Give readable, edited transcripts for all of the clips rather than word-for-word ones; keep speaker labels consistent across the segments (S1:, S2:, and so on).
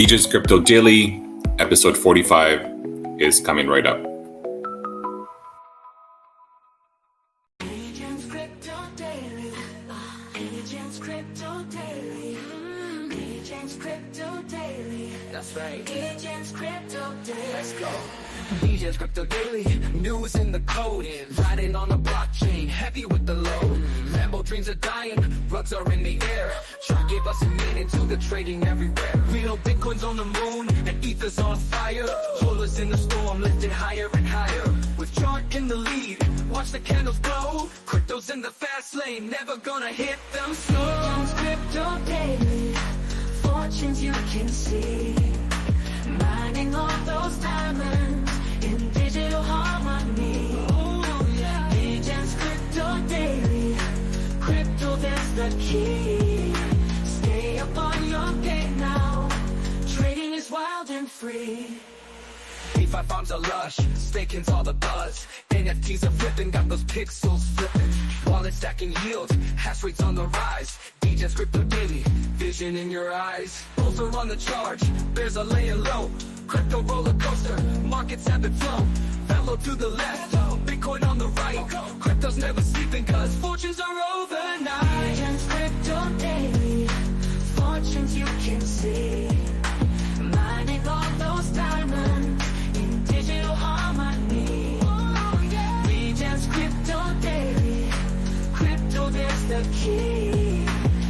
S1: Dgenz Crypto Daily, episode 45 is coming right up.
S2: Dgenz Crypto Daily. Dgenz Crypto Daily. Dgenz Crypto Daily. That's right. Dgenz Crypto Daily. Let's go. Dgenz Crypto Daily. News in the code. Riding on the blockchain. Heavy with the load. Lambo dreams are dying. Rugs are in the air. Try give us a meaning to the trading everywhere. Real Bitcoin's on the moon. And Ether's on fire. Holders in the storm. Lifted higher and higher. With chart in the lead. Watch the candles glow. Crypto's in the fast lane. Never gonna hit them slow. Dgenz Crypto Daily. Fortunes you can see. Mining all those diamonds in digital harmony. Dgenz Crypto Daily. Crypto, that's the key. Stay up on your game now. Trading is wild and free. DeFi farms are lush, staking's all the buzz. NFTs are flipping, got those pixels flipping. Wallet stacking yields, hash rates on the rise. Dgenz Crypto Daily, vision in your eyes. Bulls are on the charge, bears are laying low. Crypto roller coaster, markets ebb and flow. Fellow to the left, Bitcoin on the right. Crypto's never sleeping cause fortunes are overnight. Dgenz Crypto Daily, fortunes you can see. Mining all those diamonds in digital harmony. Dgenz Crypto Daily, crypto, there's the key.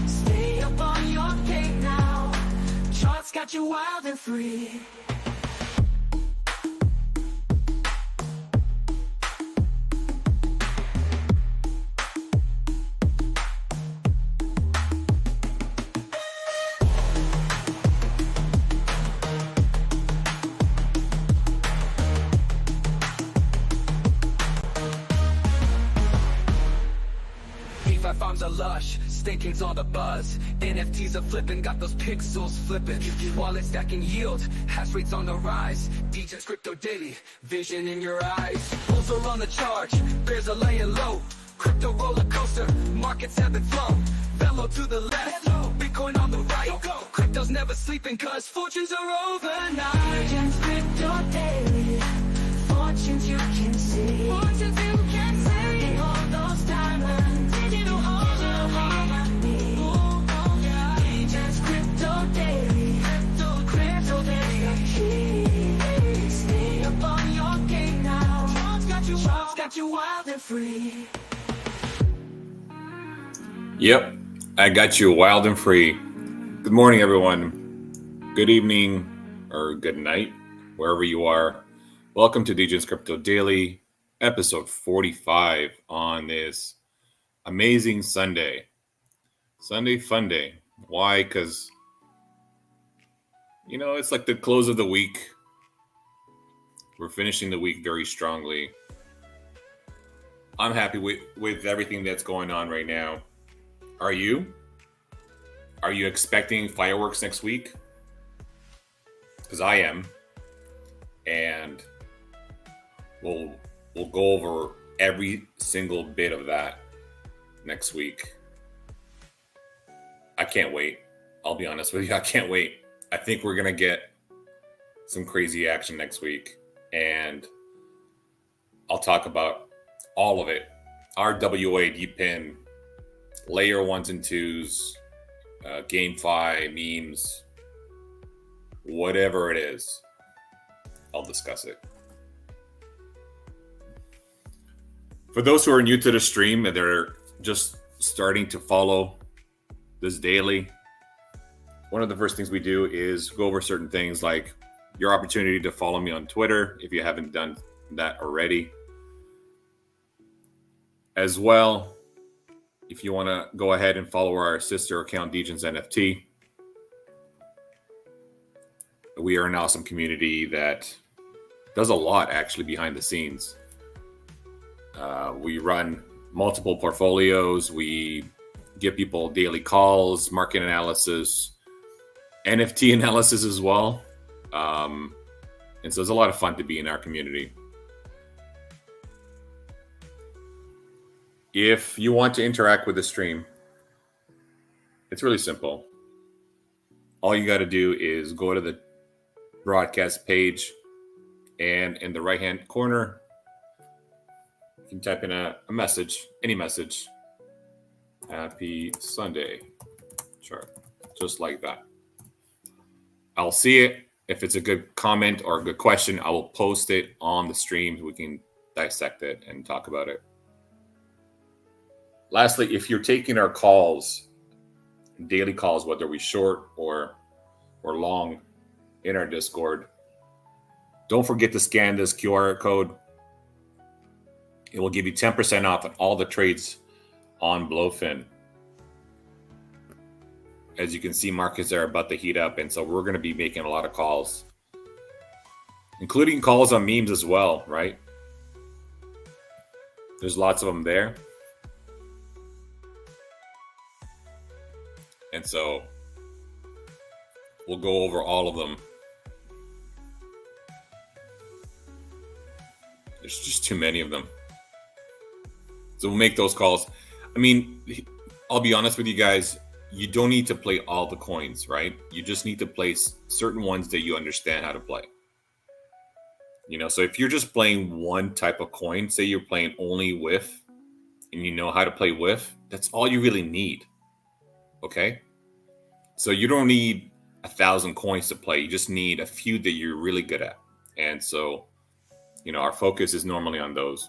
S2: Stay up on your game now. Charts got you wild and free. DeFi farms are lush, staking's all the buzz. NFTs are flipping, got those pixels flipping. Wallet stacking yield, hash rates on the rise. Dgenz Crypto Daily, vision in your eyes. Bulls are on the charge, bears are laying low. Crypto roller coaster, markets ebb and flow. Velo to the left, Bitcoin on the right. Crypto's never sleeping cause fortunes are overnight. Dgenz Crypto Daily, fortunes you can see. Fortunes you can see. All those diamonds, digital harmony. Dgenz Crypto Daily, crypto, there's the key. Stay up on your game now. Charts got you wild and free.
S1: Yep, I got you wild and free. Good morning, everyone. Good evening or good night, wherever you are. Welcome to Dgenz Crypto Daily, episode 45 on this amazing Sunday. Sunday fun day. Why? Because, it's like the close of the week. We're finishing the week very strongly. I'm happy with everything that's going on right now. Are you? Are you expecting fireworks next week? Because I am. And we'll go over every single bit of that next week. I can't wait. I'll be honest with you. I can't wait. I think we're going to get some crazy action next week. And I'll talk about all of it. RWA, DPIN, layer 1s and 2s, GameFi, memes, whatever it is, I'll discuss it. For those who are new to the stream and they're just starting to follow this daily, one of the first things we do is go over certain things like your opportunity to follow me on Twitter if you haven't done that already. As well, if you want to go ahead and follow our sister account, Dgenz NFT. We are an awesome community that does a lot actually behind the scenes. We run multiple portfolios. We give people daily calls, market analysis, NFT analysis as well. And so it's a lot of fun to be in our community. If you want to interact with the stream, it's really simple. all you got to do is go to the broadcast page, and in the right hand corner, you can type in a message, any message. Happy Sunday chart, just like that. I'll see it. If it's a good comment or a good question, I will post it on the stream. We can dissect it and talk about it. Lastly, if you're taking our calls, daily calls, whether we short or long, in our Discord, don't forget to scan this QR code. It will give you 10% off on all the trades on Blowfin. As you can see, markets are about to heat up, and so we're going to be making a lot of calls, including calls on memes as well, right? There's lots of them there. And so we'll go over all of them. There's just too many of them. So we'll make those calls. I mean, I'll be honest with you guys. You don't need to play all the coins, right? You just need to play certain ones that you understand how to play. You know, so if you're just playing one type of coin, say you're playing only whiff, and you know how to play whiff, that's all you really need. Okay? So you don't need 1,000 coins to play. You just need a few that you're really good at. And so, you know, our focus is normally on those.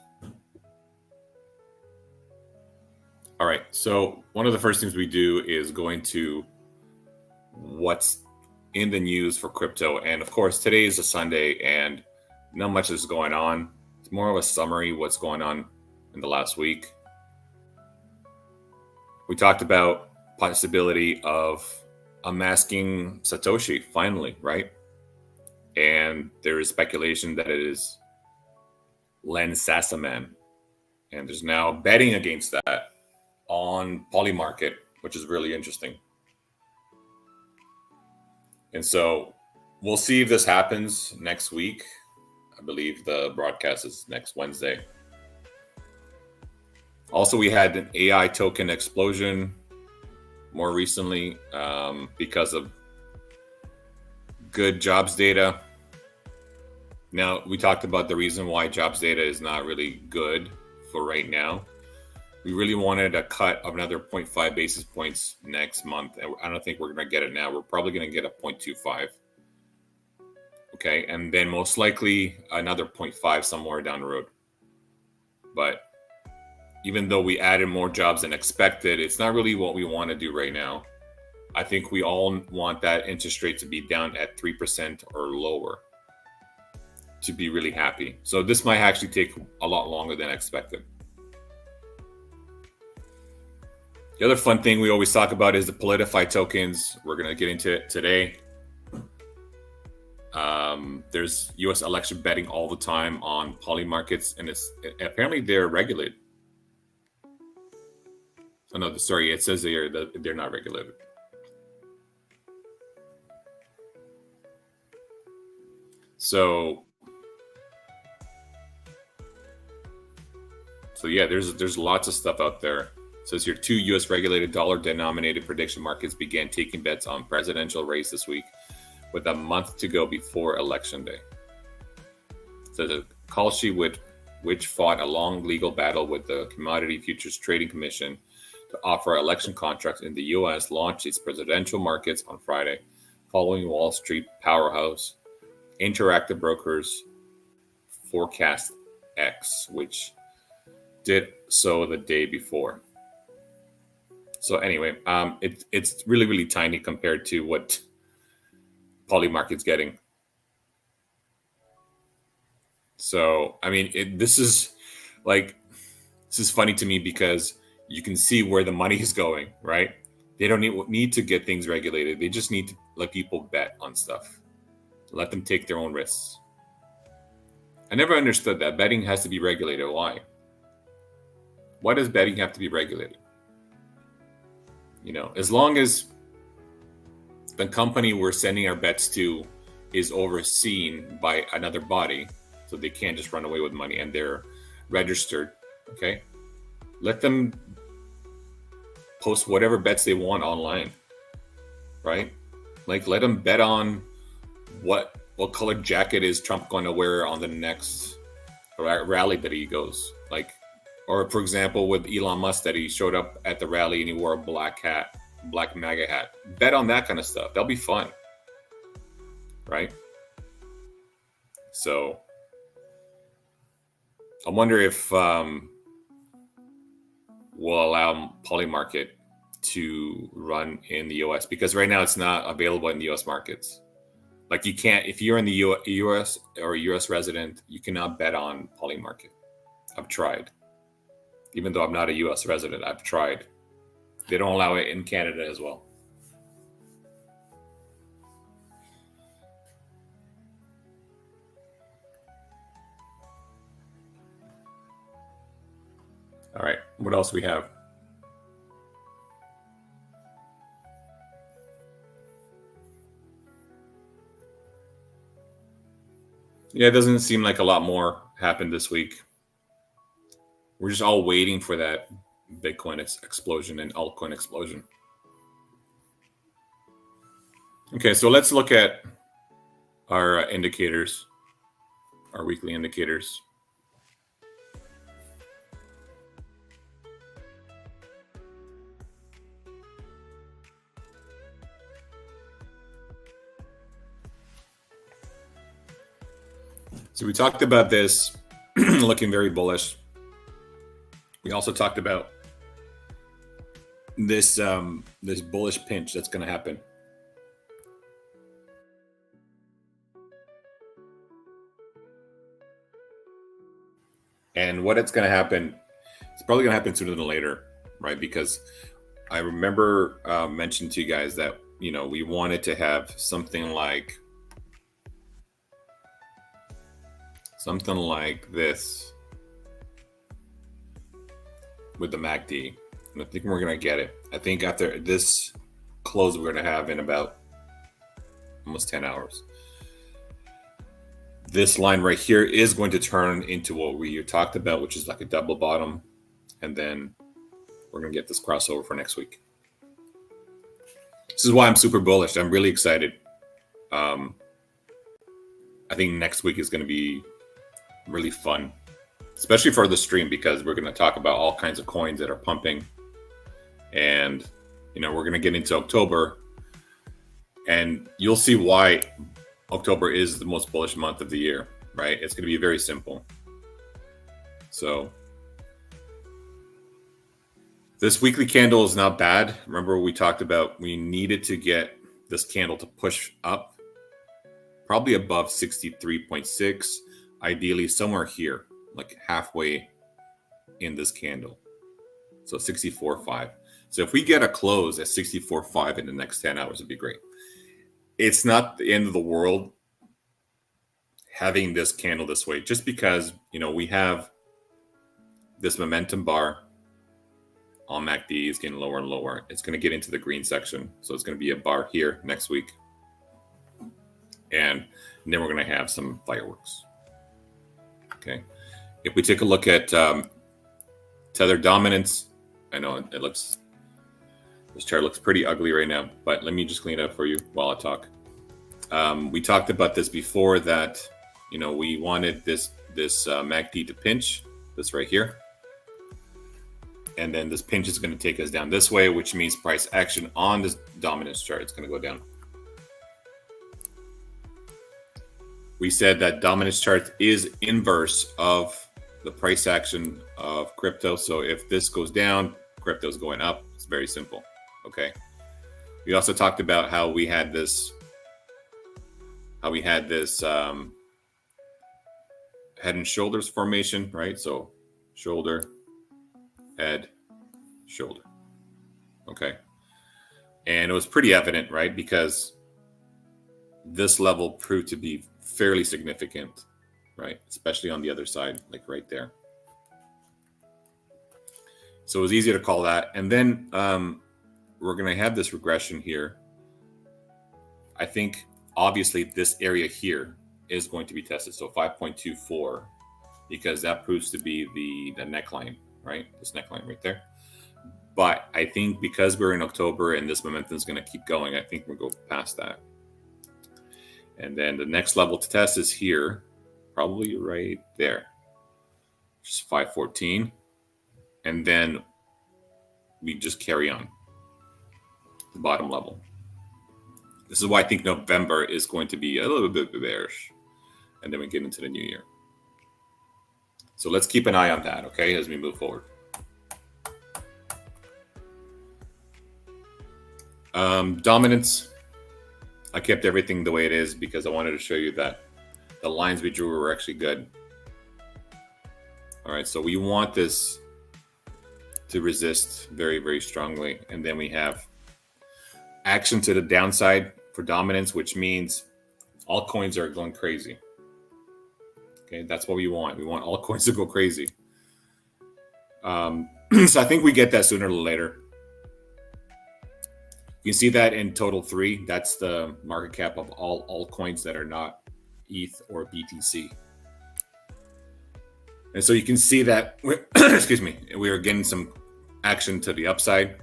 S1: All right, so one of the first things we do is go into what's in the news for crypto. And of course, today is a Sunday and not much is going on. It's more of a summary of what's going on in the last week. We talked about possibility of unmasking Satoshi finally, right? And there is speculation that it is Len Sassaman. And there's now betting against that on Polymarket, which is really interesting. And so we'll see if this happens next week. I believe the broadcast is next Wednesday. Also, we had an AI token explosion more recently because of good jobs data. Now, we talked about the reason why jobs data is not really good for right now. We really wanted a cut of another 0.5 basis points next month. I don't think we're going to get it now. We're probably going to get a 0.25. Okay, and then most likely another 0.5 somewhere down the road. But even though we added more jobs than expected, it's not really what we want to do right now. I think we all want that interest rate to be down at 3% or lower to be really happy. So this might actually take a lot longer than expected. The other fun thing we always talk about is the Politify tokens. We're going to get into it today. There's U.S. election betting all the time on Polymarkets, and apparently they're regulated. Oh no, sorry, it says they're not regulated. So yeah, there's lots of stuff out there. It says here 2 U.S. regulated dollar-denominated prediction markets began taking bets on presidential race this week, with a month to go before Election Day. So the Kalshi, which fought a long legal battle with the Commodity Futures Trading Commission to offer election contracts in the U.S., launched its presidential markets on Friday, following Wall Street powerhouse Interactive Brokers Forecast X, which did so the day before. So anyway, it's really, really tiny compared to what Polymarket's getting. So, I mean, this is funny to me because you can see where the money is going, right? They don't need to get things regulated. They just need to let people bet on stuff. Let them take their own risks. I never understood that. Betting has to be regulated. Why? Why does betting have to be regulated? You know, as long as the company we're sending our bets to is overseen by another body, so they can't just run away with money and they're registered, okay? Let them post whatever bets they want online, right? Like, let them bet on what colored jacket is Trump going to wear on the next rally that he goes. Like, or for example, with Elon Musk, that he showed up at the rally and he wore a black hat, black MAGA hat. Bet on that kind of stuff. That'll be fun, right? So I wonder if we'll allow Polymarket to run in the US, because right now it's not available in the US markets. Like, you can't, if you're in the US or a US resident, you cannot bet on Polymarket. I've tried. Even though I'm not a US resident, I've tried. They don't allow it in Canada as well. All right, what else we have? Yeah, it doesn't seem like a lot more happened this week. We're just all waiting for that Bitcoin explosion and altcoin explosion. Okay, so let's look at our indicators, our weekly indicators. So we talked about this looking very bullish. We also talked about this this bullish pinch that's going to happen. And what it's going to happen, it's probably going to happen sooner than later, right? Because I remember mentioning to you guys that, you know, we wanted to have something like this with the MACD. And I think we're going to get it. I think after this close we're going to have in about almost 10 hours. This line right here is going to turn into what we talked about, which is like a double bottom. And then we're going to get this crossover for next week. This is why I'm super bullish. I'm really excited. I think next week is going to be really fun, especially for the stream, because we're going to talk about all kinds of coins that are pumping. And, you know, we're going to get into October, and you'll see why October is the most bullish month of the year, right? It's going to be very simple. So this weekly candle is not bad. Remember, we talked about we needed to get this candle to push up, probably above 63.6, ideally somewhere here, like halfway in this candle. So 64.5. So if we get a close at 64.5 in the next 10 hours, it'd be great. It's not the end of the world having this candle this way, just because, you know, we have this momentum bar on MACD is getting lower and lower. It's going to get into the green section. So it's going to be a bar here next week. And then we're going to have some fireworks. Okay. If we take a look at tether dominance, I know it looks, this chart looks pretty ugly right now, but let me just clean it up for you while I talk. We talked about this before, that, you know, we wanted this MACD to pinch, this right here. And then this pinch is going to take us down this way, which means price action on this dominance chart is going to go down. We said that dominance chart is inverse of the price action of crypto. So if this goes down, crypto is going up. It's very simple. Okay. We also talked about how we had this head and shoulders formation, right? So shoulder, head, shoulder. Okay. And it was pretty evident, right? Because this level proved to be fairly significant, right? Especially on the other side, like right there. So it was easy to call that. And then we're going to have this regression here. I think obviously this area here is going to be tested. So 5.24, because that proves to be the neckline, right? This neckline right there. But I think because we're in October and this momentum is going to keep going, I think we'll go past that. And then the next level to test is here, probably right there, just 514. And then we just carry on the bottom level. This is why I think November is going to be a little bit bearish. And then we get into the new year. So let's keep an eye on that, okay, as we move forward. Dominance. I kept everything the way it is because I wanted to show you that the lines we drew were actually good. All right, so we want this to resist very, very strongly. And then we have action to the downside for dominance, which means all coins are going crazy. Okay, that's what we want. We want all coins to go crazy. So I think we get that sooner or later. You can see that in total 3. That's the market cap of all altcoins that are not ETH or BTC. And so you can see that, excuse me, we are getting some action to the upside.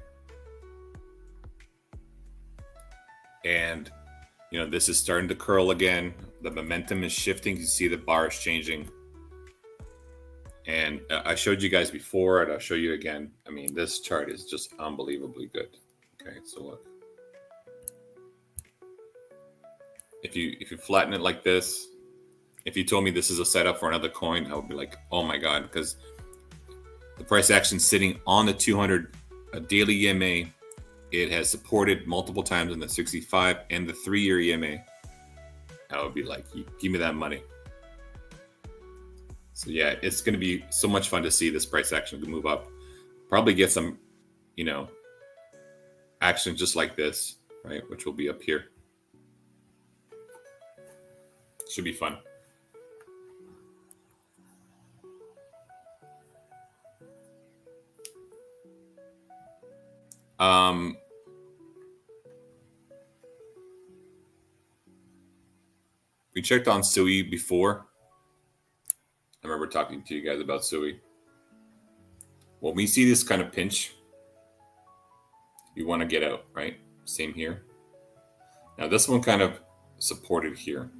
S1: And, you know, this is starting to curl again. The momentum is shifting. You see the bar is changing. And I showed you guys before, and I'll show you again. I mean, this chart is just unbelievably good. Okay, so look. If you flatten it like this, if you told me this is a setup for another coin, I would be like, oh my God, because the price action sitting on the 200 daily EMA, it has supported multiple times in the 65 and the 3-year EMA. I would be like, give me that money. So yeah, it's going to be so much fun to see this price action move up. Probably get some, you know, action just like this, right? Which will be up here. Should be fun. We checked on Sui before. I remember talking to you guys about Sui. When we see this kind of pinch, you want to get out, right? Same here. Now this one kind of supported here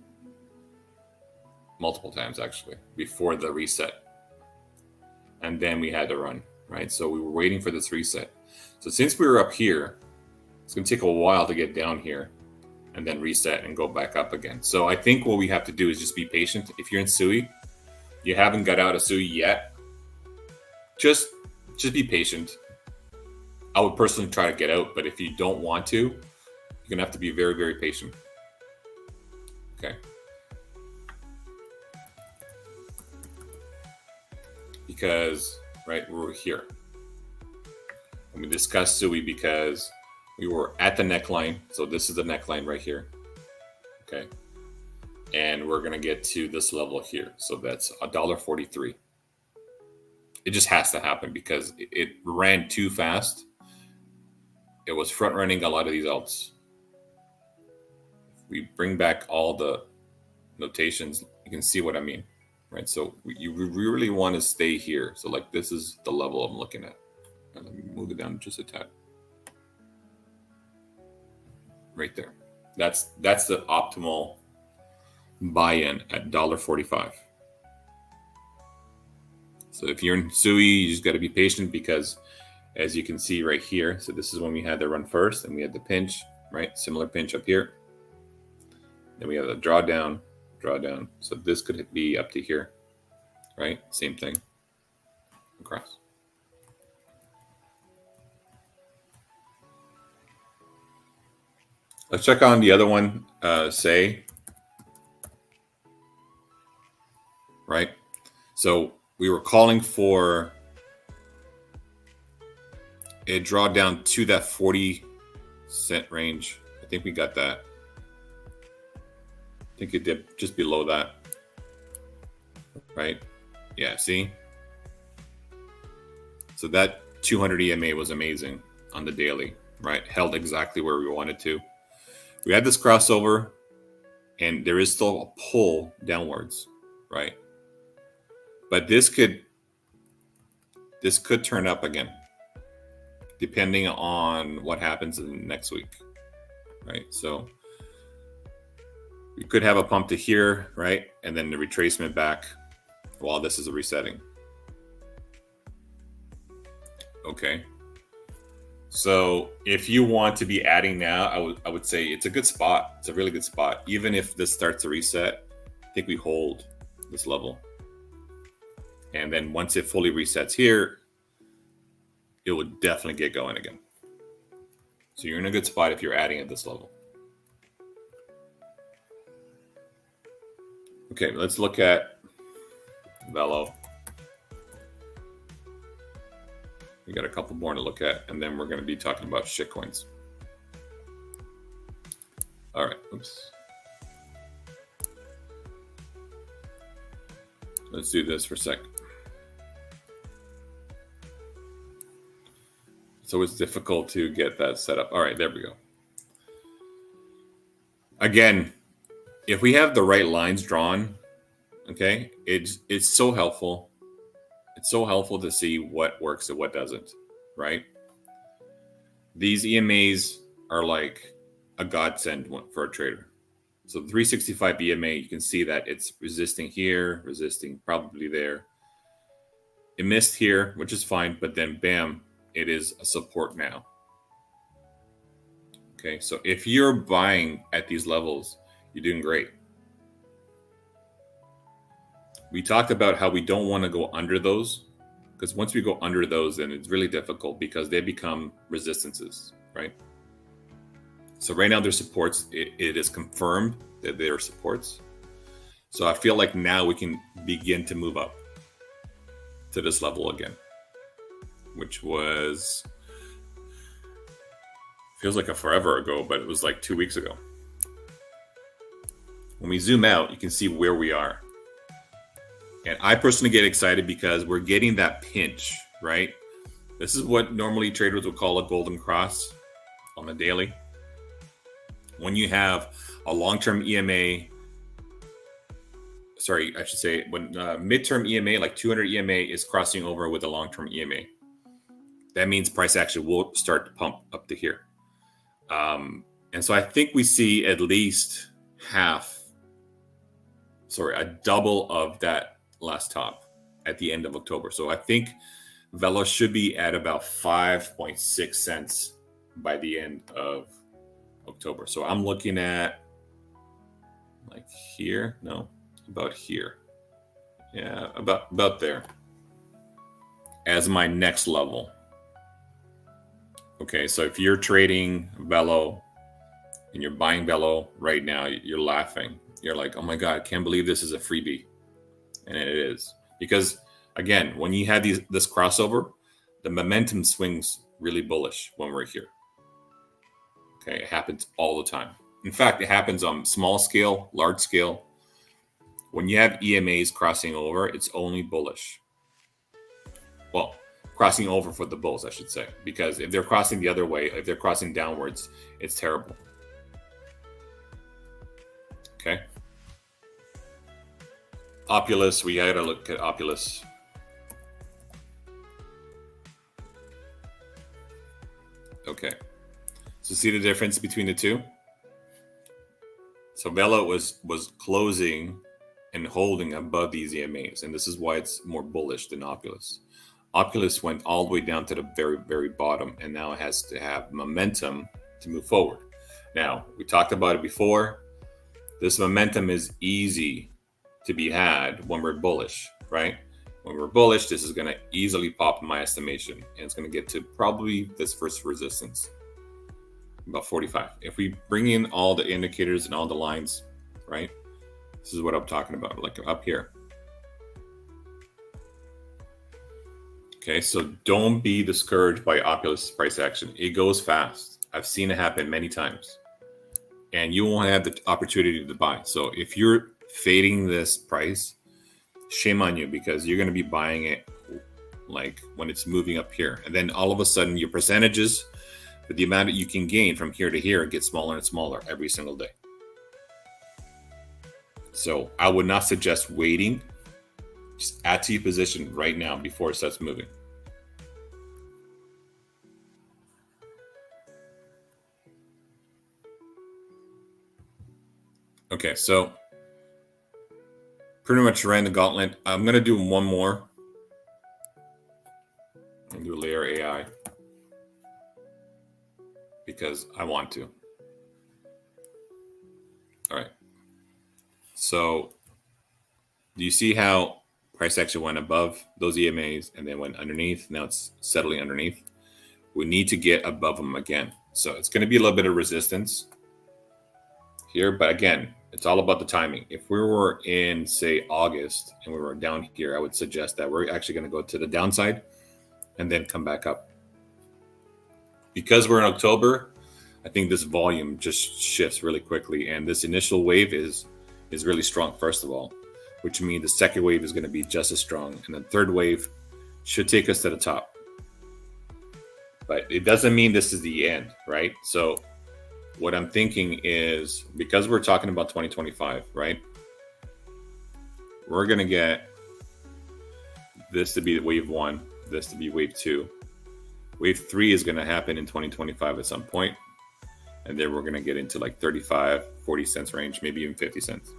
S1: multiple times actually before the reset. And then we had to run, right? So we were waiting for this reset. So since we were up here, it's going to take a while to get down here and then reset and go back up again. So I think what we have to do is just be patient. If you're in Sui, you haven't got out of Sui yet, just be patient. I would personally try to get out, but if you don't want to, you're going to have to be very, very patient. Okay. Because, right, we're here. And we discussed Sui because we were at the neckline. So this is the neckline right here. Okay. And we're going to get to this level here. So that's $1.43. It just has to happen because it ran too fast. It was front running a lot of these alts. If we bring back all the notations, you can see what I mean, right? So you really want to stay here. So like this is the level I'm looking at. And let me move it down just a tad. Right there. That's the optimal buy-in at $1.45. So if you're in Sui, you just got to be patient because as you can see right here, so this is when we had the run first and we had the pinch, right? Similar pinch up here. Then we have the drawdown. So this could be up to here, right? Same thing across. Let's check on the other one, say, right? So we were calling for a drawdown to that 40-cent range. I think we got that. I think it dipped just below that, right? Yeah, see? So that 200 EMA was amazing on the daily, right? Held exactly where we wanted to. We had this crossover, and there is still a pull downwards, right? But this could turn up again, depending on what happens in next week, right? So you could have a pump to here, right? And then the retracement back while this is a resetting. Okay. So if you want to be adding now, I would say it's a good spot. It's a really good spot. Even if this starts to reset, I think we hold this level. And then once it fully resets here, it would definitely get going again. So you're in a good spot if you're adding at this level. Okay, let's look at Velo. We got a couple more to look at, and then we're going to be talking about shitcoins. All right, oops. Let's do this for a sec. So it's difficult to get that set up. All right, there we go. Again, if we have the right lines drawn, okay, it's so helpful. It's so helpful to see what works and what doesn't, right? These EMAs are like a godsend for a trader. So the 365 EMA, you can see that it's resisting here, resisting probably there. It missed here, which is fine, but then bam, it is a support now. Okay, so if you're buying at these levels, you're doing great. We talked about how we don't want to go under those, because once we go under those, then it's really difficult because they become resistances, right? So right now they're supports. It is confirmed that they are supports. So I feel like now we can begin to move up to this level again, which was, feels like a forever ago, but it was like 2 weeks ago. When we zoom out, you can see where we are. And I personally get excited because we're getting that pinch, right? This is what normally traders would call a golden cross on the daily. When you have a long-term EMA, sorry, I should say when midterm EMA, like 200 EMA is crossing over with a long-term EMA. That means price action will start to pump up to here. And so I think we see at least a double of that last top at the end of October. So I think Velo should be at about 5.6 cents by the end of October. So I'm looking at like here, no, about here. Yeah, about there as my next level. Okay, so if you're trading Velo and you're buying Velo right now, you're laughing. You're like, oh my God, I can't believe this is a freebie. And it is. Because again, when you have this crossover, the momentum swings really bullish when we're here. Okay, it happens all the time. In fact, it happens on small scale, large scale. When you have EMAs crossing over, it's only bullish. Well, crossing over for the bulls, I should say. Because if they're crossing the other way, if they're crossing downwards, it's terrible. Okay. Opulus, we gotta look at Opulus. Okay. So see the difference between the two? So Velo was closing and holding above these EMAs, and this is why it's more bullish than Opulus. Opulus went all the way down to the very, very bottom, and now it has to have momentum to move forward. Now, we talked about it before. This momentum is easy to be had when we're bullish, right? When we're bullish, this is going to easily pop in my estimation, and it's going to get to probably this first resistance, about 45. If we bring in all the indicators and all the lines, right? This is what I'm talking about, like up here. Okay, so don't be discouraged by Opulus price action. It goes fast. I've seen it happen many times. And you won't have the opportunity to buy. So if you're fading this price, shame on you, because you're going to be buying it like when it's moving up here. And then all of a sudden your percentages, the amount that you can gain from here to here, gets smaller and smaller every single day. So I would not suggest waiting. Just add to your position right now before it starts moving. Okay, so pretty much ran the gauntlet. I'm gonna do one more and do layer AI because I want to. All right. So do you see how price action went above those EMAs and then went underneath? Now it's settling underneath. We need to get above them again. So it's going to be a little bit of resistance here, but again, it's all about the timing. If we were in, say, August and we were down here, I would suggest that we're actually going to go to the downside and then come back up. Because we're in October, I think this volume just shifts really quickly, and this initial wave is really strong, first of all, which means the second wave is going to be just as strong, and the third wave should take us to the top. But it doesn't mean this is the end, right? So what I'm thinking is, because we're talking about 2025, right? We're going to get this to be wave 1, this to be wave 2. Wave 3 is going to happen in 2025 at some point. And then we're going to get into like 35, 40 cents range, maybe even 50 cents.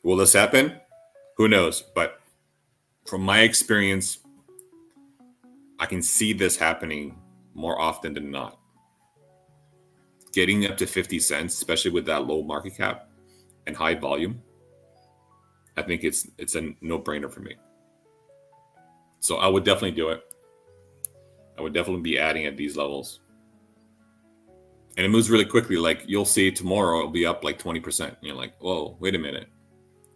S1: Will this happen? Who knows? But from my experience, I can see this happening more often than not. Getting up to 50 cents, especially with that low market cap and high volume, I think it's a no-brainer for me. So I would definitely do it. I would definitely be adding at these levels. And it moves really quickly. Like, you'll see tomorrow it'll be up like 20%. And you're like, whoa, wait a minute.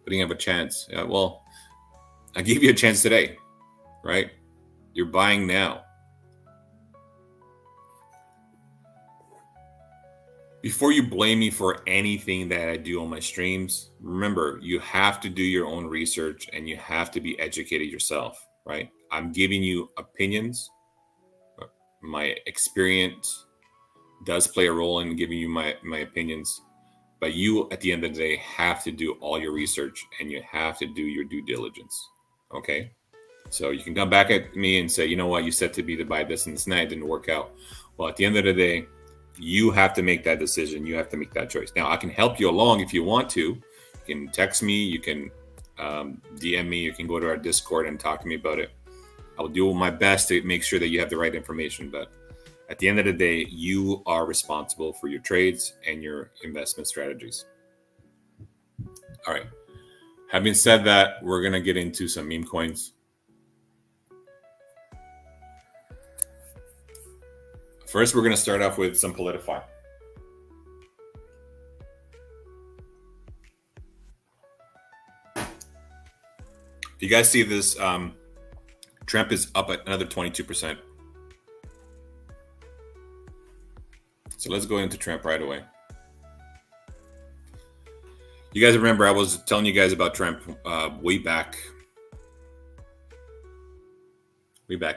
S1: I didn't have a chance. Yeah, well, I gave you a chance today, right? You're buying now. Before you blame me for anything that I do on my streams, remember, you have to do your own research and you have to be educated yourself, right? I'm giving you opinions. My experience does play a role in giving you my opinions, but you, at the end of the day, have to do all your research and you have to do your due diligence. Okay. So you can come back at me and say, you know what, you said to be to buy this and this, and that didn't work out. Well, at the end of the day, you have to make that decision. You have to make that choice. Now, I can help you along if you want to. You can text me, you can DM me, you can go to our Discord and talk to me about it. I'll do my best to make sure that you have the right information, but at the end of the day, you are responsible for your trades and your investment strategies. All right. Having said that, we're going to get into some meme coins. First, we're going to start off with some Politify. You guys see this? Trump is up at another 22%. So let's go into Trump right away. You guys remember I was telling you guys about Trump way back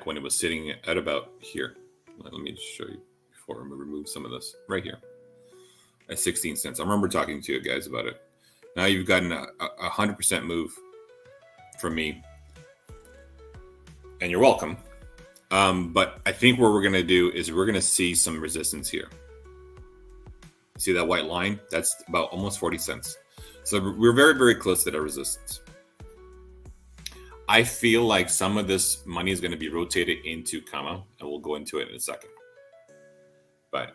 S1: when it was sitting at about here. Let me just show you before I remove some of this right here at 16 cents. I remember talking to you guys about it. Now you've gotten a 100% move from me, and you're welcome. But I think what we're going to do is we're going to see some resistance here. See that white line? That's about almost 40 cents. So we're very, very close to that resistance. I feel like some of this money is going to be rotated into Kama, and we'll go into it in a second. But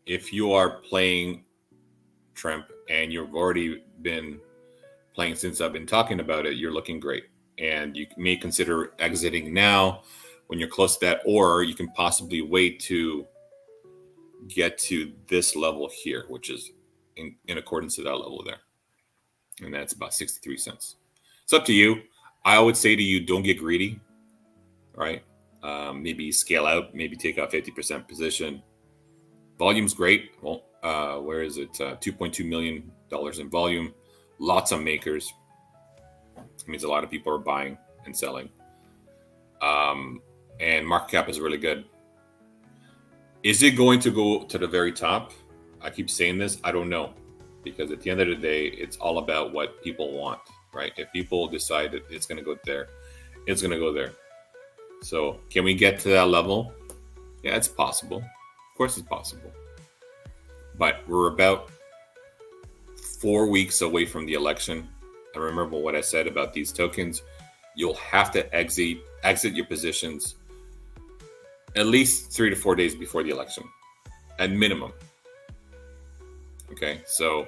S1: if you are playing Trump and you've already been playing since I've been talking about it, you're looking great. And you may consider exiting now when you're close to that, or you can possibly wait to get to this level here, which is in accordance to that level there. And that's about 63 cents. It's up to you. I would say to you, don't get greedy, right? Maybe scale out, maybe take out 50% position. Volume's great. Well, where is it? $2.2 million in volume. Lots of makers. It means a lot of people are buying and selling. And market cap is really good. Is it going to go to the very top? I keep saying this. I don't know. Because at the end of the day, it's all about what people want, right? If people decide that it's going to go there, it's going to go there. So can we get to that level? Yeah, it's possible. Of course it's possible. But we're about 4 weeks away from the election, and remember what I said about these tokens, you'll have to exit your positions at least 3 to 4 days before the election, at minimum. Okay, so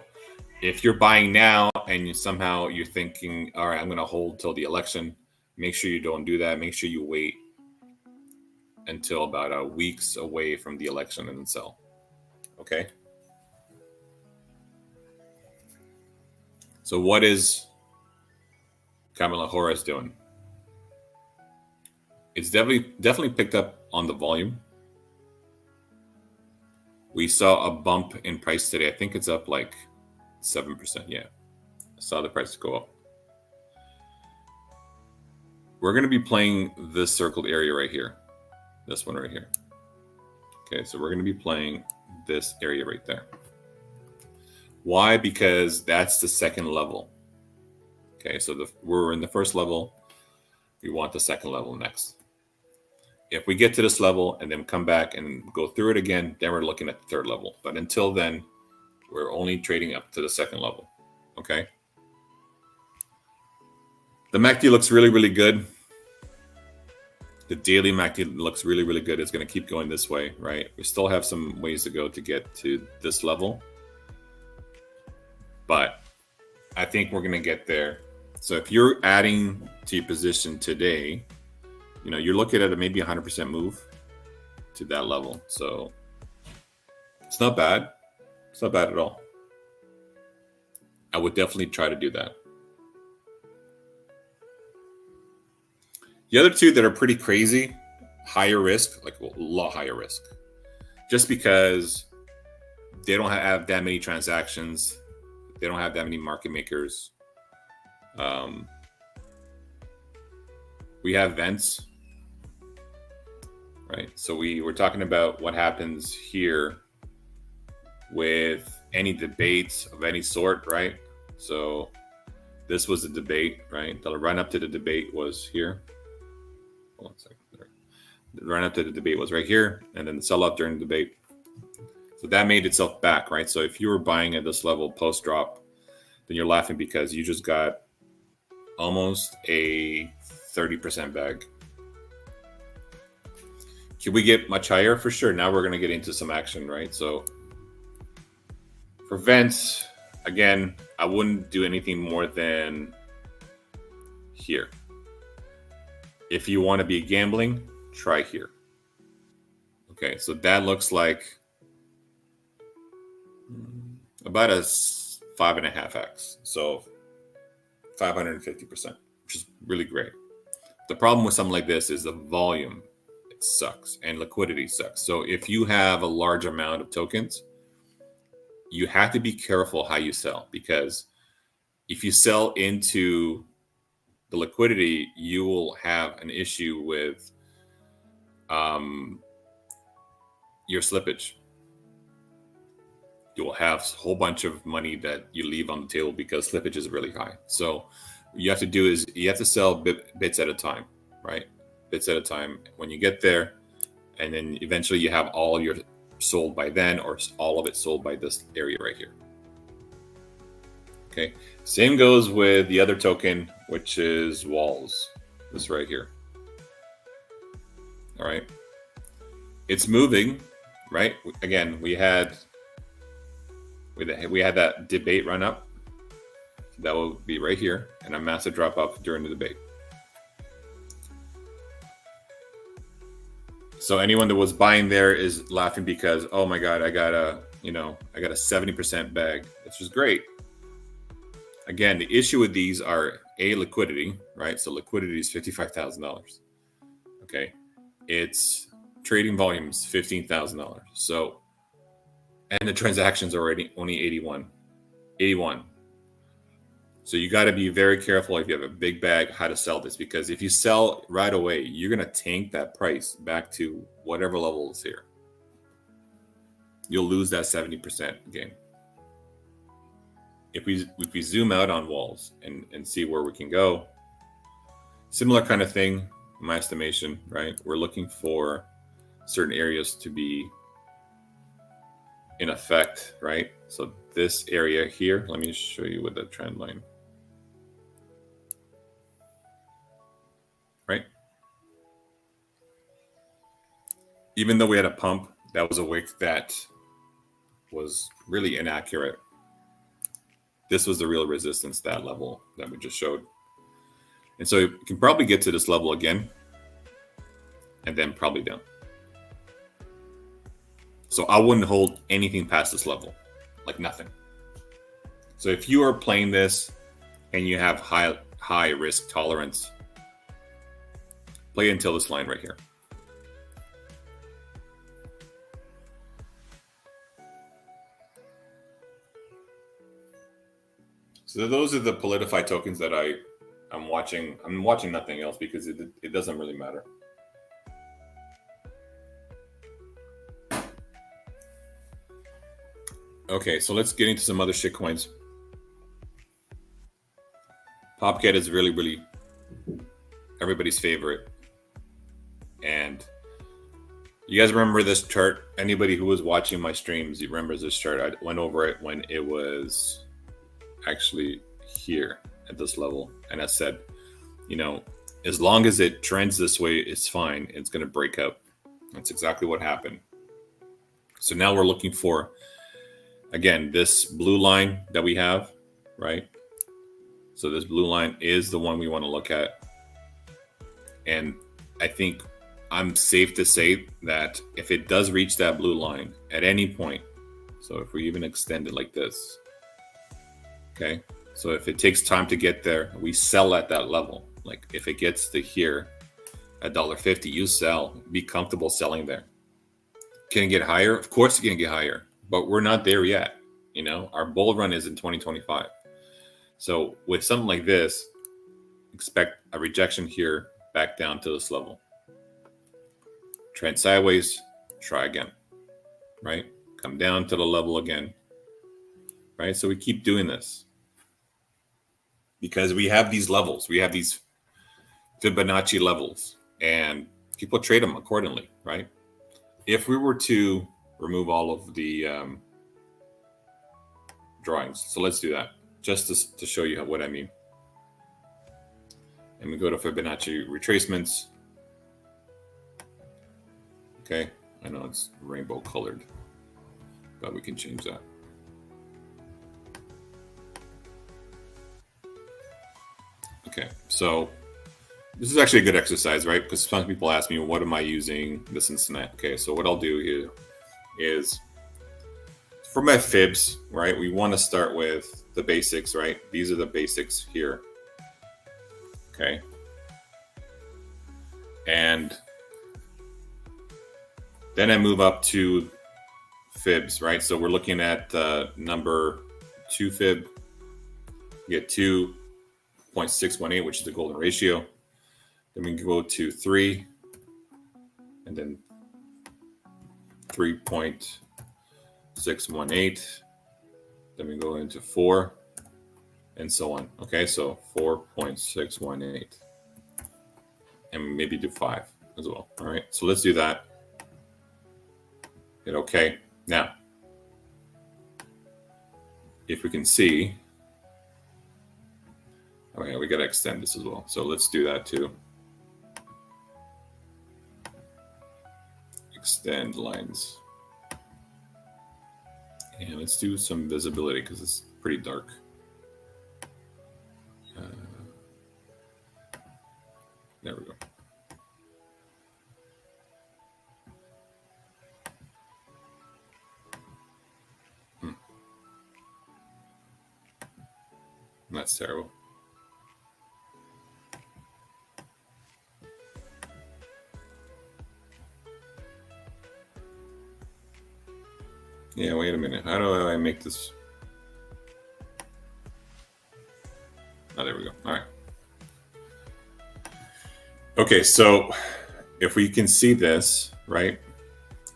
S1: if you're buying now and somehow you're thinking, all right, I'm going to hold till the election, make sure you don't do that. Make sure you wait until about weeks away from the election and then sell. Okay. So what is Kamala Harris doing? It's definitely picked up on the volume. We saw a bump in price today. I think it's up like 7%. Yeah, I saw the price go up. We're going to be playing this circled area right here. This one right here. Okay, so we're going to be playing this area right there. Why? Because that's the second level. Okay, so we're in the first level. We want the second level next. If we get to this level and then come back and go through it again, then we're looking at the third level. But until then, we're only trading up to the second level. Okay. The MACD looks really, really good. The daily MACD looks really, really good. It's going to keep going this way, right? We still have some ways to go to get to this level, but I think we're going to get there. So if you're adding to your position today, you know, you're looking at a maybe 100% move to that level. So it's not bad. It's not bad at all. I would definitely try to do that. The other two that are pretty crazy, higher risk, like a lot higher risk, just because they don't have that many transactions. They don't have that many market makers. We have Dgenz, right? So we're talking about what happens here with any debates of any sort, right? So this was a debate, right? The run up to the debate was here. Hold on a second. The run up to the debate was right here, and then the sell off during the debate. So that made itself back, right? So if you were buying at this level post drop, then you're laughing because you just got almost a 30% bag. Can we get much higher? For sure. Now we're going to get into some action, right? So for Dgenz, again, I wouldn't do anything more than here. If you want to be gambling, try here. Okay, so that looks like about a 5.5x. So 550%, which is really great. The problem with something like this is the volume. It sucks, and liquidity sucks. So if you have a large amount of tokens, you have to be careful how you sell, because if you sell into the liquidity, you will have an issue with your slippage. You will have a whole bunch of money that you leave on the table because slippage is really high. So what you have to do is you have to sell bits at a time, right? Bits at a time. When you get there, and then eventually you have all your sold by then, or all of it sold by this area right here. Okay. Same goes with the other token, which is walls. This right here. All right. It's moving, right? Again, we had that debate run up. That will be right here, and a massive drop off during the debate. So anyone that was buying there is laughing because, oh my God, I got a 70% bag, which is great. Again, the issue with these are liquidity, right? So liquidity is $55,000. Okay. It's trading volumes, $15,000. So, and the transactions are already only 81. So you got to be very careful if you have a big bag, how to sell this, because if you sell right away, you're going to tank that price back to whatever level is here. You'll lose that 70% gain. If we zoom out on walls and see where we can go, similar kind of thing, in my estimation, right? We're looking for certain areas to be in effect, right? So this area here, let me show you with the trend line, right? Even though we had a pump, that was a wick that was really inaccurate. This was the real resistance, that level that we just showed. And so you can probably get to this level again and then probably down. So I wouldn't hold anything past this level, like nothing. So if you are playing this and you have high risk tolerance, play until this line right here. So those are the Politify tokens that I'm watching. I'm watching nothing else because it doesn't really matter. Okay, so let's get into some other shit coins. Popcat is really, really everybody's favorite. And you guys remember this chart? Anybody who was watching my streams, you remember this chart. I went over it when it was actually here at this level. And I said, you know, as long as it trends this way, it's fine. It's going to break up. That's exactly what happened. So now we're looking for, again, this blue line that we have, right? So this blue line is the one we want to look at. And I think I'm safe to say that if it does reach that blue line at any point, so if we even extend it like this, okay? So if it takes time to get there, we sell at that level. Like if it gets to here at $1.50, you sell, be comfortable selling there. Can it get higher? Of course it can get higher, but we're not there yet. You know, our bull run is in 2025. So with something like this, expect a rejection here back down to this level. Trend sideways, try again, right? Come down to the level again, right? So we keep doing this because we have these levels. We have these Fibonacci levels and people trade them accordingly, right? If we were to remove all of the drawings, so let's do that just to show you what I mean. And we go to Fibonacci retracements. Okay, I know it's rainbow colored, but we can change that. Okay, so this is actually a good exercise, right? Because some people ask me, what am I using this and that? Okay, so what I'll do here is for my fibs, right? We want to start with the basics, right? These are the basics here. Okay. And then I move up to fibs, right? So we're looking at number 2 fib. We get 2.618, which is the golden ratio. Then we can go to 3 and then 3.618. Then we go into 4 and so on. Okay, so 4.618 and maybe do 5 as well. All right, so let's do that. Hit okay. Now, if we can see, oh yeah, we got to extend this as well. So let's do that too. Extend lines. And let's do some visibility because it's pretty dark. There we go. That's terrible. Yeah, wait a minute. How do I make this? Oh, there we go. All right. Okay, so if we can see this, right?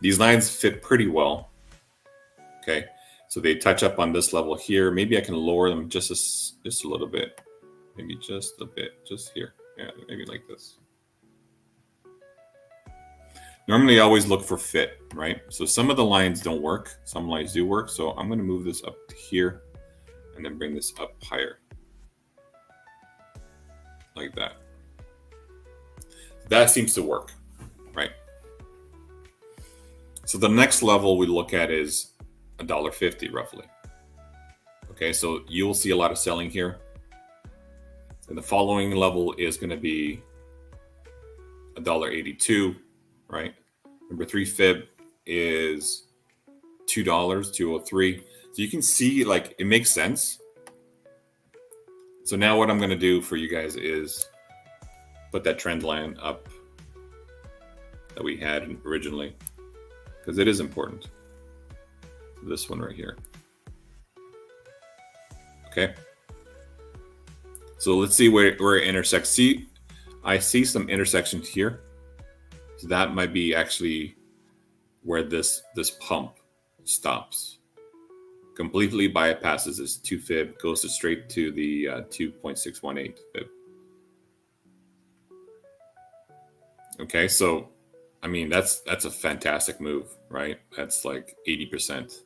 S1: These lines fit pretty well. Okay, so they touch up on this level here. Maybe I can lower them just a little bit. Maybe just a bit, just here. Yeah, maybe like this. Normally, I always look for fit, right? So some of the lines don't work. Some lines do work. So I'm going to move this up to here and then bring this up higher. Like that. That seems to work, right? So the next level we look at is $1.50 roughly. Okay, so you will see a lot of selling here. And the following level is going to be $1.82, right? Number 3 fib is $2, 203. So you can see, like, it makes sense. So now what I'm going to do for you guys is put that trend line up that we had originally, because it is important. This one right here. Okay. So let's see where it intersects. See, I see some intersections here. So that might be actually where this pump stops. Completely bypasses this 2 fib, goes straight to the 2.618 fib. Okay, so I mean that's a fantastic move, right? That's like 80%.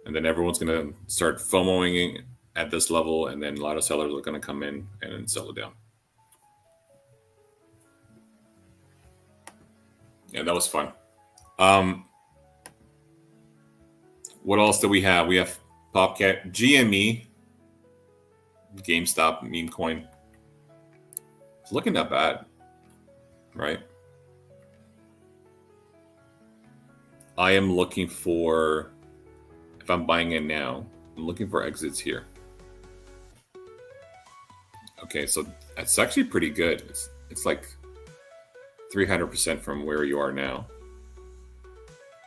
S1: And then everyone's gonna start FOMOing at this level, and then a lot of sellers are gonna come in and then sell it down. Yeah, that was fun. What else do we have? We have Popcat, GME, GameStop meme coin. It's looking not bad, right? I am looking for, if I'm buying it now, I'm looking for exits here. Okay, so it's actually pretty good. It's like 300% from where you are now.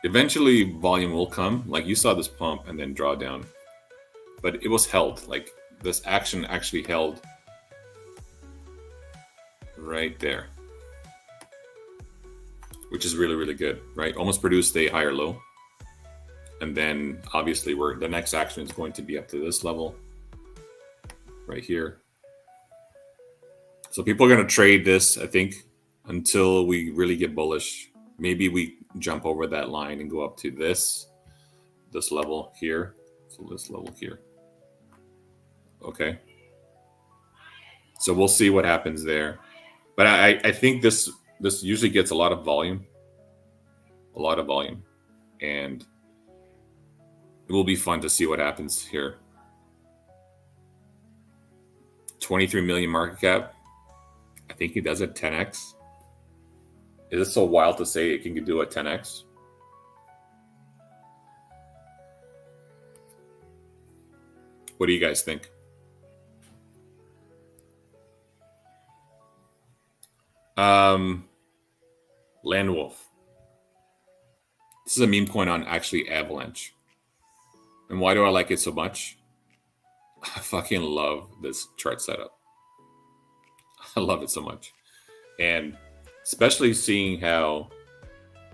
S1: Eventually, volume will come. Like you saw this pump and then draw down, but it was held. Like this action actually held right there, which is really, really good, right? Almost produced a higher low. And then obviously the next action is going to be up to this level right here. So people are going to trade this, I think, until we really get bullish. Maybe we jump over that line and go up to this level here. So this level here. Okay. So we'll see what happens there. But I think this usually gets a lot of volume. And it will be fun to see what happens here. 23 million market cap. I think he does it 10x. Is it so wild to say it can do a 10x? What do you guys think? Land Wolf. This is a meme coin on actually Avalanche. And why do I like it so much? I fucking love this chart setup. I love it so much. And especially seeing how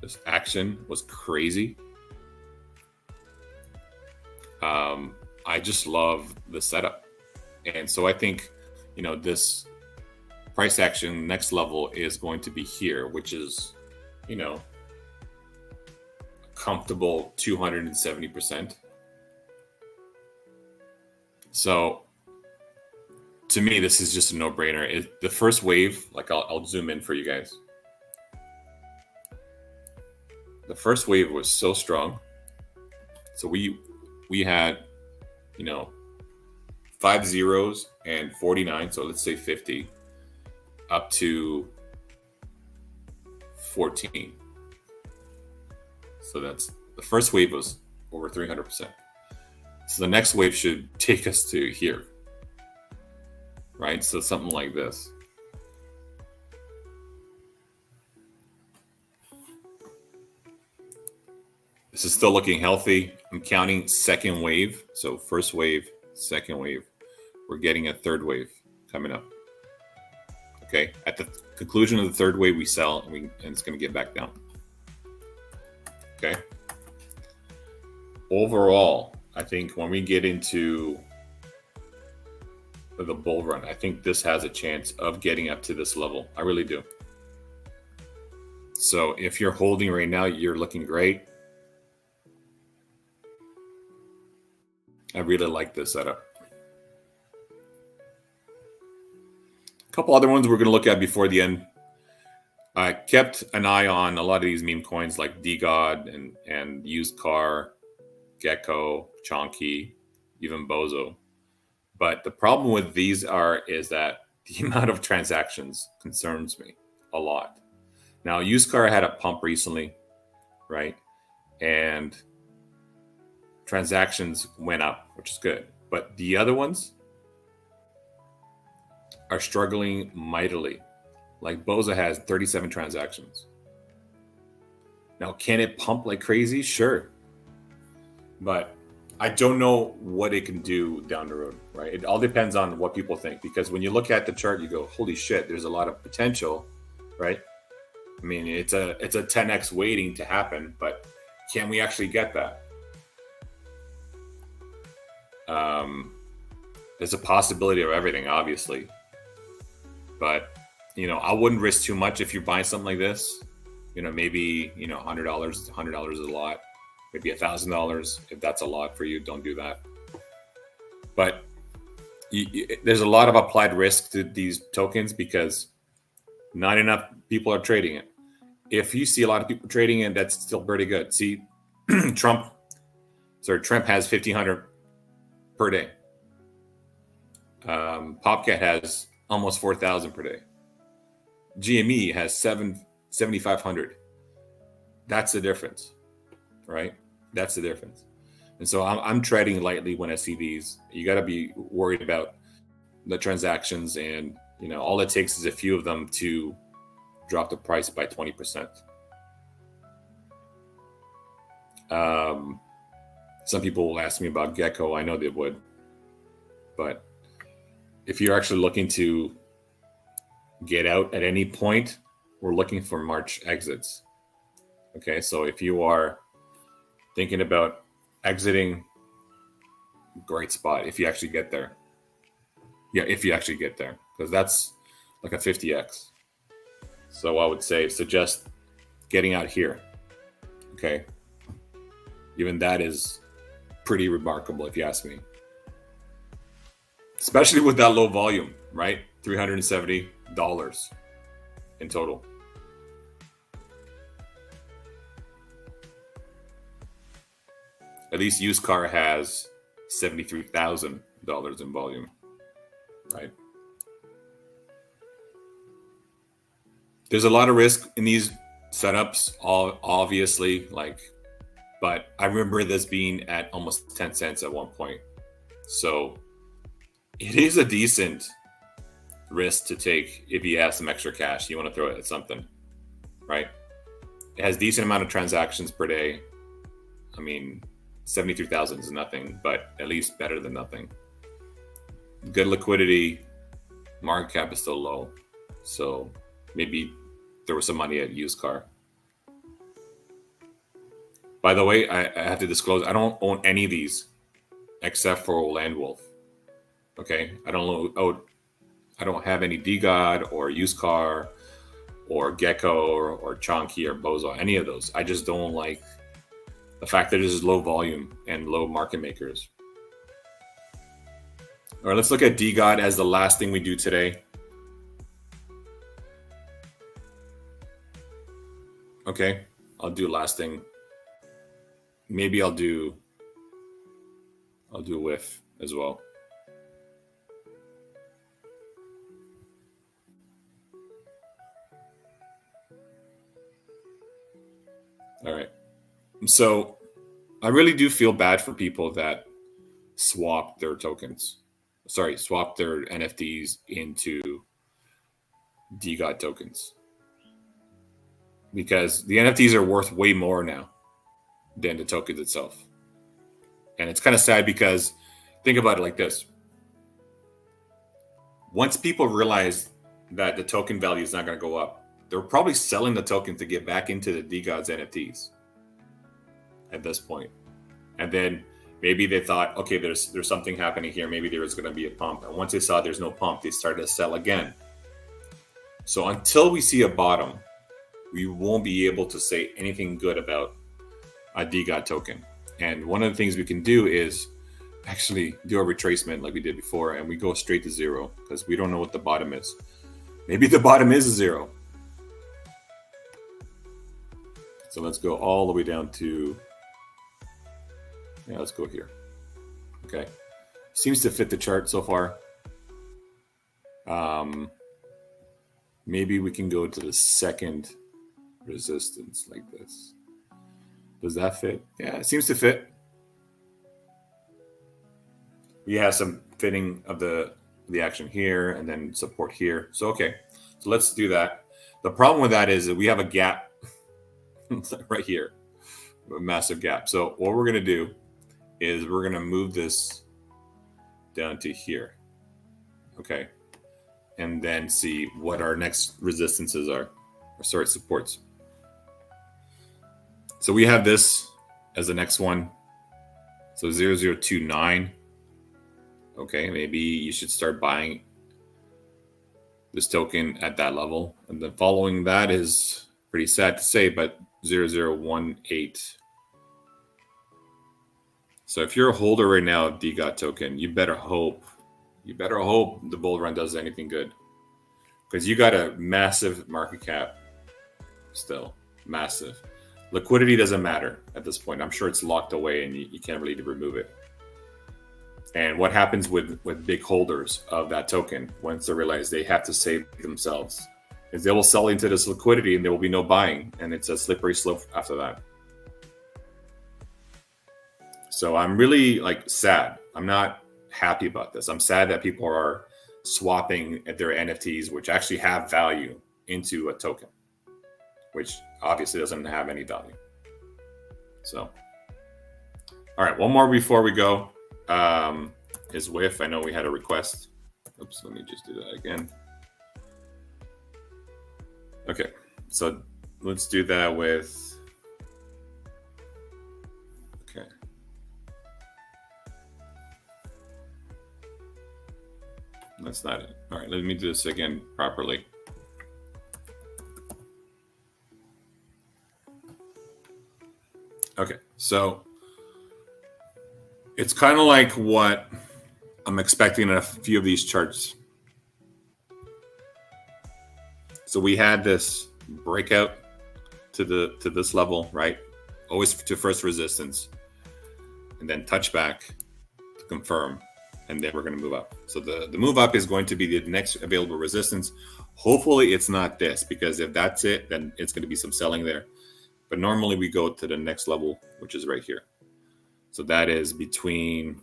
S1: this action was crazy. I just love the setup. And so I think, this price action next level is going to be here, which is, a comfortable 270%. So to me, this is just a no-brainer. The first wave, like I'll zoom in for you guys. The first wave was so strong. So we had, 5 zeros and 49. So let's say 50 up to 14. So that's the first wave was over 300%. So the next wave should take us to here, right? So something like this. This is still looking healthy. I'm counting second wave. So first wave, second wave. We're getting a third wave coming up. Okay. At the conclusion of the third wave, we sell and it's going to get back down. Okay. Overall, I think when we get into the bull run, I think this has a chance of getting up to this level. I really do. So if you're holding right now, you're looking great. I really like this setup. A couple other ones we're going to look at before the end. I kept an eye on a lot of these meme coins like DGOD and Used Car, Gecko, Chonky, even Bozo. But the problem with these is that the amount of transactions concerns me a lot. Now, Used Car had a pump recently, right? And transactions went up, which is good. But the other ones are struggling mightily. Like Boza has 37 transactions. Now, can it pump like crazy? Sure. But I don't know what it can do down the road, right? It all depends on what people think. Because when you look at the chart, you go, holy shit, there's a lot of potential, right? I mean, it's a 10x waiting to happen, but can we actually get that? There's a possibility of everything, obviously. But I wouldn't risk too much if you're buying something like this. Maybe $100. $100 is a lot. Maybe $1,000. If that's a lot for you, don't do that. But there's a lot of applied risk to these tokens because not enough people are trading it. If you see a lot of people trading it, that's still pretty good. See, Trump has 1,500 per day. Popcat has almost 4,000 per day. GME has 7,500. That's the difference, right? That's the difference. And so I'm trading lightly when I see these. You got to be worried about the transactions, and all it takes is a few of them to drop the price by 20%. Some people will ask me about Gecko. I know they would, but if you're actually looking to get out at any point, we're looking for March exits. Okay, so if you are thinking about exiting, great spot if you actually get there. Yeah, if you actually get there, because that's like a 50x. So I would suggest getting out here. Okay, even that is pretty remarkable if you ask me. Especially with that low volume, right? $370 in total. At least Used Car has $73,000 in volume, right? There's a lot of risk in these setups, obviously, but I remember this being at almost 10 cents at one point. So it is a decent risk to take if you have some extra cash. You want to throw it at something, right? It has decent amount of transactions per day. I mean, 73,000 is nothing, but at least better than nothing. Good liquidity. Market cap is still low. So maybe there was some money at Used Car. By the way, I have to disclose, I don't own any of these except for Land Wolf. Okay, I don't have any DGOD or Used Car or Gecko or Chonky or Bozo, any of those. I just don't like the fact that this is low volume and low market makers. All right, let's look at DGOD as the last thing we do today. Okay, I'll do last thing. Maybe I'll do a whiff as well. All right. So I really do feel bad for people that swap their NFTs into DGOD tokens. Because the NFTs are worth way more now than the tokens itself. And it's kind of sad because think about it like this. Once people realize that the token value is not going to go up, they're probably selling the token to get back into the DGOD's NFTs at this point. And then maybe they thought, okay, there's something happening here. Maybe there is going to be a pump. And once they saw there's no pump, they started to sell again. So until we see a bottom, we won't be able to say anything good about a DGOT token. And one of the things we can do is actually do a retracement like we did before, and we go straight to 0 because we don't know what the bottom is. Maybe the bottom is a 0. So let's go all the way down to, let's go here. Okay. Seems to fit the chart so far. Maybe we can go to the second resistance like this. Does that fit? Yeah, it seems to fit. We have some fitting of the action here and then support here. So, okay. So let's do that. The problem with that is that we have a gap right here, a massive gap. So what we're going to do is we're going to move this down to here. Okay. And then see what our next resistances are. Or sorry, supports. So we have this as the next one. So 0029. Okay, maybe you should start buying this token at that level. And then following that is pretty sad to say, but 0018. So if you're a holder right now of DGOT token, you better hope the bull run does anything good. Because you got a massive market cap still. Massive. Liquidity doesn't matter at this point. I'm sure it's locked away and you can't really remove it. And what happens with big holders of that token once they realize they have to save themselves is they will sell into this liquidity and there will be no buying. And it's a slippery slope after that. So I'm really sad. I'm not happy about this. I'm sad that people are swapping their NFTs, which actually have value, into a token, which obviously doesn't have any value. So, all right, one more before we go is WIF. I know we had a request. Oops, let me just do that again. Okay, so let's do that with, okay. That's not it. All right, let me do this again properly. Okay, so it's kind of like what I'm expecting in a few of these charts. So we had this breakout to this level, right? Always to first resistance, and then touch back to confirm, and then we're going to move up. So the move up is going to be the next available resistance. Hopefully it's not this, because if that's it, then it's going to be some selling there. But normally we go to the next level, which is right here. So that is between,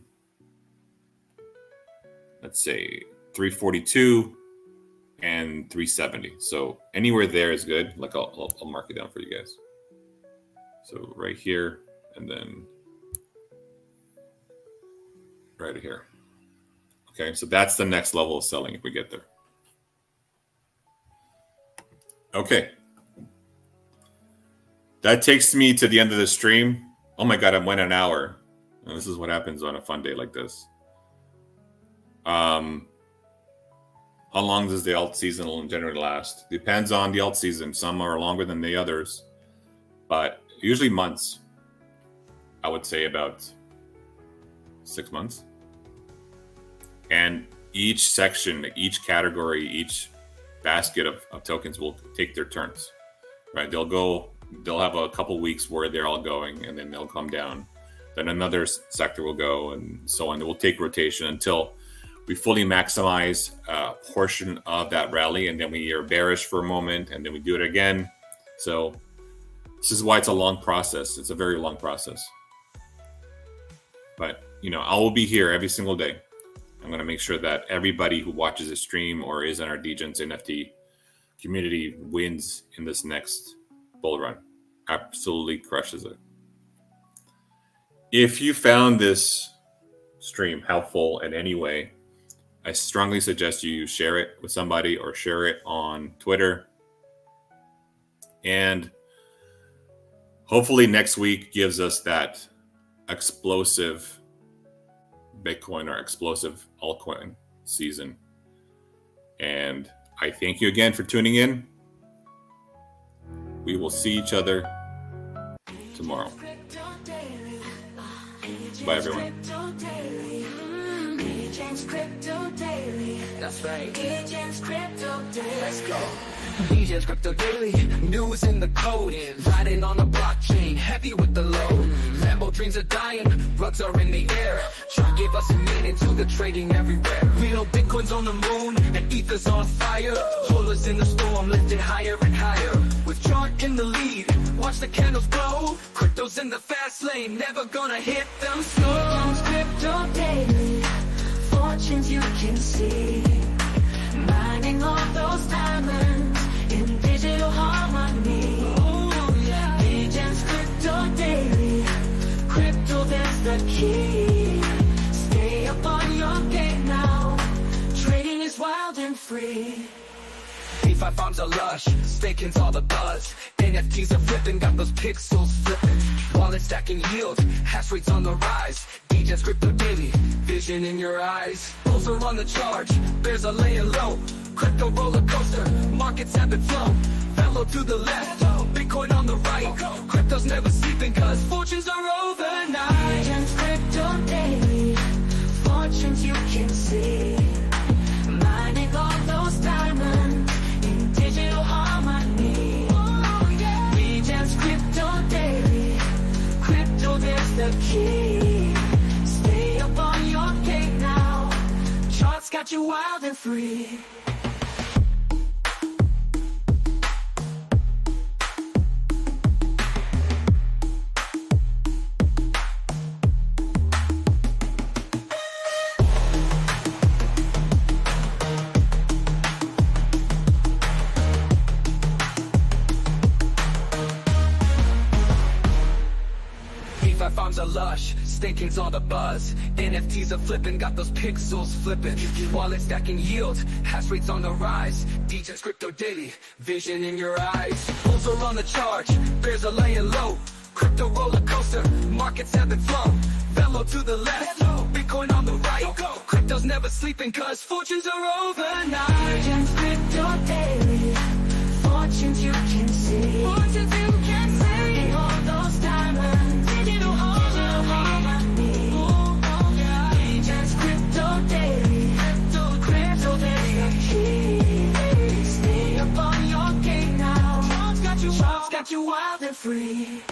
S1: let's say, 342 and 370. So anywhere there is good. Like I'll mark it down for you guys. So right here, and then right here. Okay, so that's the next level of selling if we get there. Okay. That takes me to the end of the stream. Oh my God, I went an hour. And this is what happens on a fun day like this. How long does the alt season generally last? Depends on the alt season. Some are longer than the others, but usually months. I would say about 6 months. And each section, each category, each basket of tokens will take their turns, right? They'll have a couple weeks where they're all going, and then they'll come down. Then another sector will go, and so on. It will take rotation until we fully maximize a portion of that rally, and then we are bearish for a moment, and then we do it again. So this is why it's a long process. It's a very long process. But, I will be here every single day. I'm going to make sure that everybody who watches the stream or is in our Dgenz NFT community wins in this next bull run. Absolutely crushes it. If you found this stream helpful in any way, I strongly suggest you share it with somebody or share it on Twitter. And hopefully next week gives us that explosive Bitcoin or explosive altcoin season. And I thank you again for tuning in. We will see each other tomorrow. Bye, everyone.
S2: Dgenz Crypto Daily. That's right. Dgenz Crypto Daily. Let's go.
S3: Dgenz Crypto Daily, news in the code. Riding on a blockchain, heavy with the load. Lambo dreams are dying, rugs are in the air. Chart gave us a meaning to the trading everywhere. Real Bitcoin's on the moon, and Ether's on fire. Holders in the storm, lifted higher and higher. With chart in the lead, watch the candles glow. Crypto's in the fast lane, never gonna hit them slow.
S2: Dgenz Crypto Daily. Fortunes you can see. Mining all those diamonds in digital harmony. Dgenz Crypto Daily. Crypto, that's the key. Stay up on your game now. Trading is wild and free.
S3: DeFi farms are lush, staking's all the buzz. NFTs are flipping, got those pixels flipping. Wallet stacking yield, hash rates on the rise. Dgenz Crypto Daily, vision in your eyes. Bulls are on the charge, bears are laying low. Crypto roller coaster, markets have been flown. Fellow to the left, Bitcoin on the right. Crypto's never sleeping, cause fortunes are overnight.
S2: Dgenz Crypto Daily. Fortunes you can see. Mining all those diamonds in digital harmony. Dgenz Crypto Daily. Crypto, there's the key. Stay up on your game now. Charts got you wild and free.
S3: DeFi farms are lush, staking's all the buzz. NFTs are flipping, got those pixels flipping. Wallet stacking yield, hash rates on the rise. Dgenz Crypto Daily, vision in your eyes. Bulls are on the charge, bears are laying low. Crypto roller coaster, markets have been flown. Velo to the left, Bitcoin on the right. Crypto's never sleeping, cause fortunes are overnight.
S2: Dgenz Crypto Daily. Fortunes you can see. Fortunes you can see. Mining all those diamonds. Digital harmony. Dgenz Crypto Daily. Crypto, there's the key. Stay up on your game now. Charts got you wild and free.